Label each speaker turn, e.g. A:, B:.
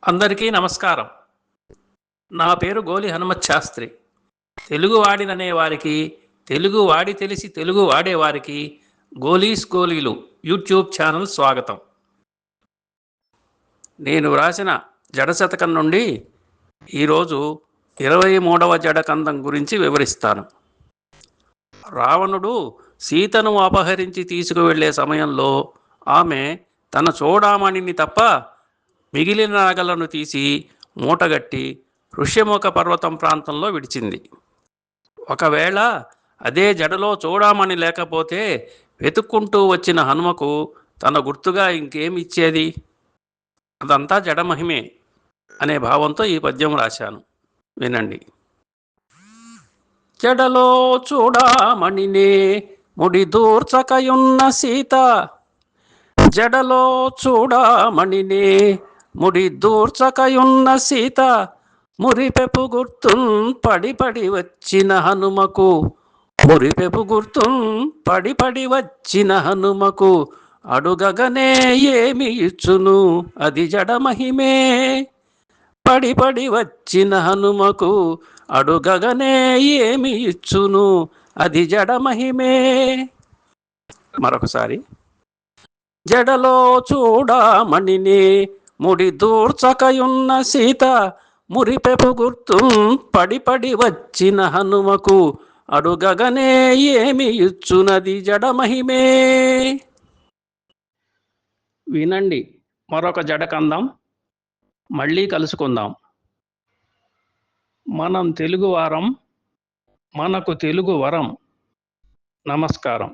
A: అందరికీ నమస్కారం. నా పేరు గోలి హనుమత్ శాస్త్రి. తెలుగువాడిననే వారికి, తెలుగు వాడి తెలిసి తెలుగు వాడేవారికి గోలీస్ గోలీలు యూట్యూబ్ ఛానల్ స్వాగతం. నేను వ్రాసిన జడశతకం నుండి ఈరోజు 23వ జడకందం గురించి వివరిస్తాను. రావణుడు సీతను అపహరించి తీసుకువెళ్లే సమయంలో ఆమె తన చూడామణిని తప్ప మిగిలిన నగలను తీసి మూటగట్టి ఋష్యముఖ పర్వతం ప్రాంతంలో విడిచింది. ఒకవేళ అదే జడలో చూడామణి లేకపోతే వెతుక్కుంటూ వచ్చిన హనుమకు తన గుర్తుగా ఇంకేమిచ్చేది? అదంతా జడమహిమే అనే భావంతో ఈ పద్యం రాశాను, వినండి. జడలో చూడామణినే ముడి దూర్చకయున్న సీత, జడలో చూడామణినే ముడి దూర్చకయున్న సీత, మురిపెపు గుర్తున్ పడి పడి వచ్చిన హనుమకు, మురిపెపు గుర్తున్ పడి పడి వచ్చిన హనుమకు, అడుగగనే ఏమి ఇచ్చును అది జడమహిమే. పడి పడి వచ్చిన హనుమకు అడుగగనే ఏమి ఇచ్చును అది జడమహిమే. మరొకసారి. జడలో చూడామణినే ముడి దూర్చకయున్న సీత, మురిపెపు గుర్తు పడి పడి వచ్చిన హనుమకు, అడుగగనే ఏమి ఇచ్చునది జడమహిమే. వినండి మరొక జడకందం. మళ్ళీ కలుసుకుందాం. మనం తెలుగువారం, మనకు తెలుగు వరం. నమస్కారం.